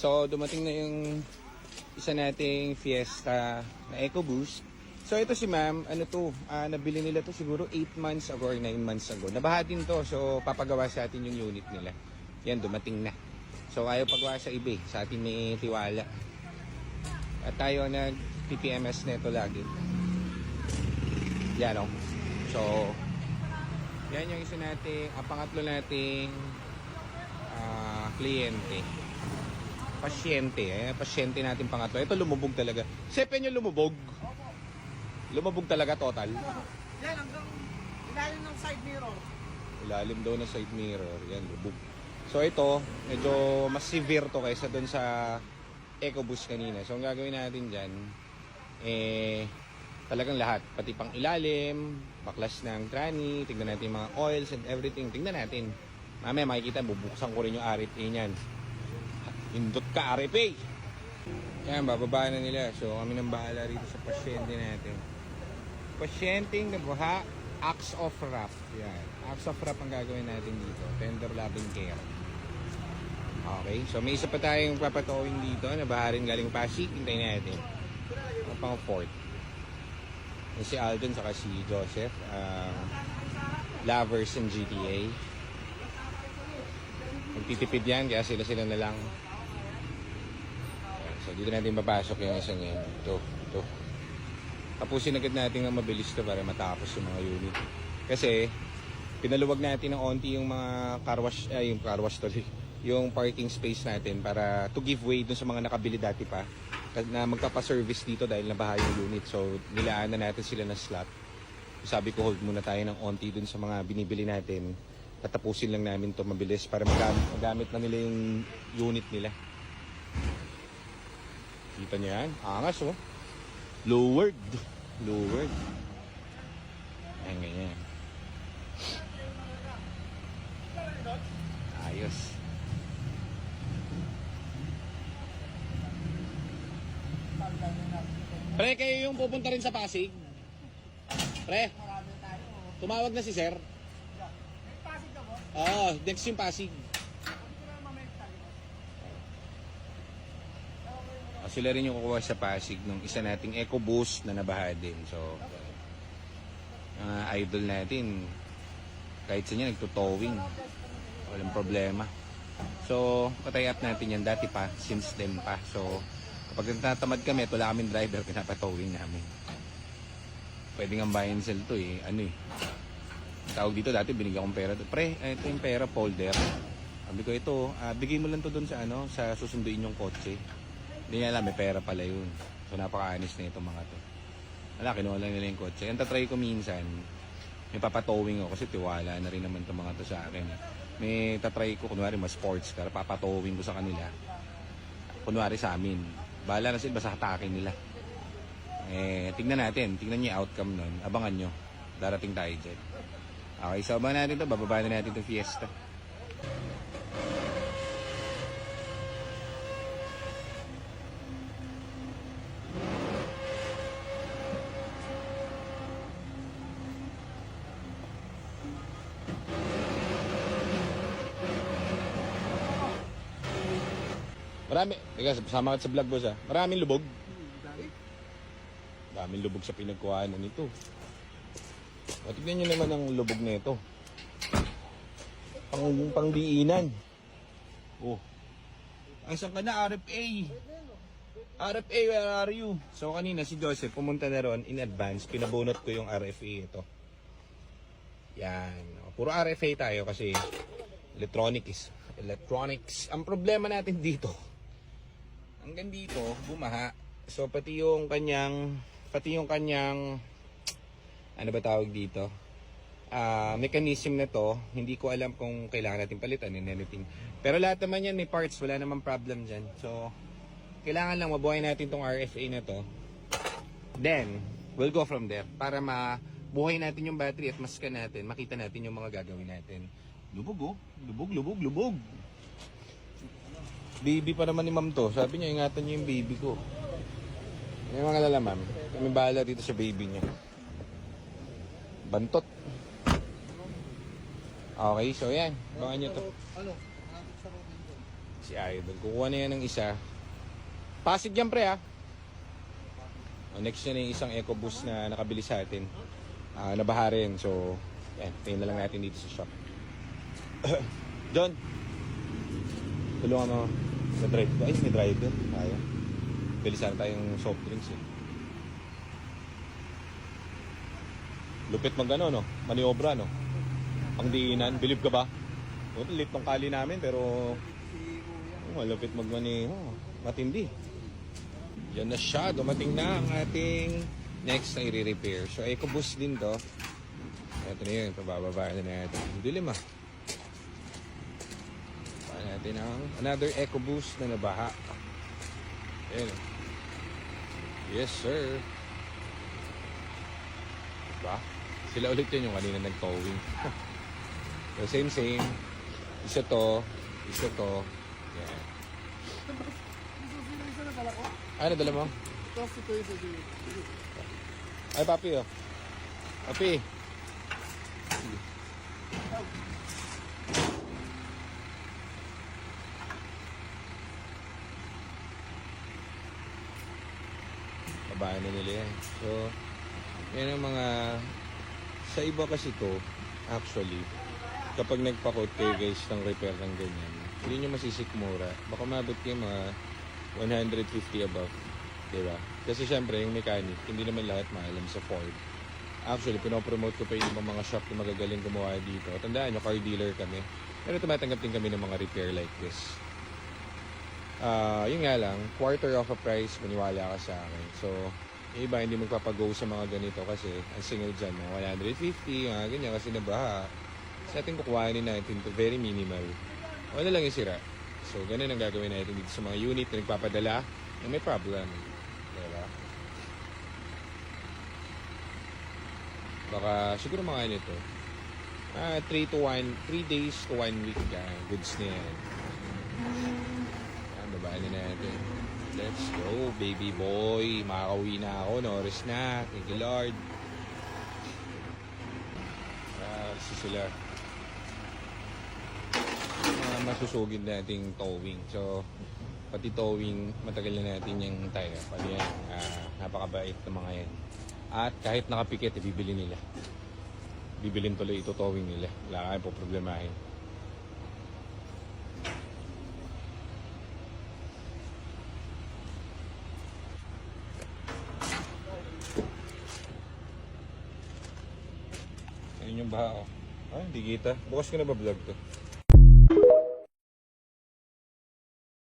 So, dumating na yung isa nating Fiesta na EcoBoost. So, ito si ma'am, ano to, nabili nila to siguro 8 months ago or 9 months ago. Nabaha din to, so papagawa sa atin yung unit nila. Yan, dumating na. So, ayaw pagawa sa eBay, sa atin may tiwala. At tayo nag-PPMS na ito lagi. Yan o. So, yan yung isa nating, pangatlo nating kliyente. Pasyente. Pasyente natin pangatlo. Ito lumubog talaga. Sepe nyo lumubog. Lumubog talaga total. Yan, hanggang ilalim ng side mirror. Ilalim daw ng side mirror. Yan, lubog. So ito, medyo mas severe to kaysa dun sa EcoBoost kanina. So ang gagawin natin dyan, talagang lahat. Pati pang ilalim, baklas ng tranny, tignan natin yung mga oils and everything. Tignan natin. Mamaya makikita, bubuksan ko rin yung RFA niyan. Indot ka, RFA! Yan, bababa na nila. So kami nang bahala rito sa pasyente natin. Pasyenteng nabuha, acts of wrap. Yan. Acts of wrap ang gagawin natin dito. Tender loving care. Okay. So may isa pa tayong papatowing dito. Nabaha rin galing Pasig. Hintayin natin. Ang pang fourth. Yung si Alden saka si Joseph. Lovers in GTA. Magtitipid yan. Kaya sila na lang. So dito natin papasok yung isang yan. Ito. Tapusin agad natin ng mabilis to para matapos yung mga unit. Kasi pinaluwag natin ng onti yung mga car wash, yung parking space natin para to give way dun sa mga nakabili dati pa na magpapaservice dito dahil nabaha yung unit. So nilaan na natin sila ng slot. Sabi ko hold muna tayo ng onti dun sa mga binibili natin. Tatapusin lang namin to mabilis para magamit na nila yung unit nila. Kita niyo yan? Angas oh. Lowered. Ayan, ganyan. Ayos. Pre, kayo yung pupunta rin sa Pasig? Pre, tumawag na si sir. Pasig ka ba? Oo, next yung Pasig. Sila rin yung kukuha sa Pasig nung isa nating EcoBoost na nabaha din. So, idol natin. Kahit sa niya, nagtutowing. Walang problema. So, patay up natin yan dati pa, since then pa. So, kapag natatamad kami at wala kaming driver, pinapatowing namin. Pwede nga buy and sell to eh. Tawag dito, dati binigyan kong pera. Pre, ito yung pera folder. Sabi ko, ito, bigay mo lang to dun sa susunduin yung kotse. Hindi niya alam, may pera pala yun. So, napaka-honest na itong mga to. Wala, kinuha lang nila yung kotse. Ang tatry ko minsan, may papatowing ako kasi tiwala na rin naman itong mga to sa akin. May tatry ko, kunwari, mas sports car, papatowing ko sa kanila. Kunwari sa amin. Bahala na sila, basta hatakin nila. Tignan natin. Tignan niyo yung outcome nun. Abangan nyo. Darating tayo dyan. Okay, so abangan natin ito. Bababa na natin itong Fiesta. Marami, teka, sama ka sa vlog boss Maraming lubog. Daming lubog sa pinagkuhanan nito. O, tignan nyo naman ang lubog na ito. Pangdiinan. Oh. Asan ka na, RFA? RFA, where are you? So kanina si Joseph pumunta na ron in advance. Pinabunot ko yung RFA ito. Yan. Puro RFA tayo kasi electronics. Ang problema natin dito, hanggang dito, bumaha. So, pati yung kanyang, ano ba tawag dito? Mechanism na to, hindi ko alam kung kailangan natin palitan and anything. Pero lahat naman yan, may parts, wala namang problem dyan. So, kailangan lang mabuhay natin tong RFA na to. Then, we'll go from there. Para mabuhay natin yung battery at maskan natin, makita natin yung mga gagawin natin. Lubog oh. Lubog. Baby pa naman ni ma'am to. Sabi niya, ingatan niyo yung baby ko. Yung mga lala ma'am, kami bahala dito sa baby niya. Bantot. Okay, so yan. Bangan nyo to. Si Idol. Kukuha na yan ng isa. Pasig yan pre next na yung isang EcoBoost na nakabili sa atin. Nabaha rin. So, yan. Tingnan na lang natin dito sa shop. John! Tulungan mo. May-drive ko. Ay, may driver. Kaya. Bilisan tayong soft drinks eh. Lupit mag-ano, no? Maniobra, no? Ang diinan. Believe ka ba? Lit ng kali namin, pero malupit magmaneho. Matindi. Yan na siya. Dumating na ang ating next na i-repair. So, EcoBoost din to. Ito na yun. Pabababa na natin. Dilim Paan natin ang another EcoBoost na nabaha. Ayan. Yes, sir. Diba? Sila ulit yun yung kanina nag-towing. So, same. Isa to. Yan. Isa na dala ko. Ano dala mo? Tapos ito yung sabihin. Ay, papi Papi. Babaan na nila yan. So, yan ang mga... Sa iba kasi to, actually, kapag nagpa-quote kayo guys ng repair ng ganyan, hindi nyo masisikmura. Baka mabot kayo mga 150 above. Diba? Kasi syempre, yung mechanic, hindi naman lahat maalam sa Ford. Actually, pinopromote ko pa yung ibang mga shop na magagaling gumawa dito. Tandaan nyo, car dealer kami. Pero tumatanggap din kami ng mga repair like this. Yun nga lang, quarter of a price, maniwala ka sa akin. So, yung iba hindi magpapago sa mga ganito kasi ang single dyan, mga 150, mga ganyan kasi nabaha. Sa ating kukuhanin natin to very minimal. Wala lang yung sira. So, ganun ang gagawin natin dito sa mga unit na nagpapadala na may problem. Diba? Baka siguro mga nito. 3 days to 1 week yan. Goods na yan. Babaan na natin. Let's go, baby boy. Makakauwi na ako. Oras na. Thank you, Lord. Sila. Masusugid nating towing. So, pati towing, matagal na natin yung tayo. Pati yan, napakabait ng mga yan. At kahit nakapikit, bibili nila. Bibilin tuloy ito towing nila. Wala kayong po problemahin. Ayun yung baha ko. Hindi kita. Bukas ko na ba vlog to?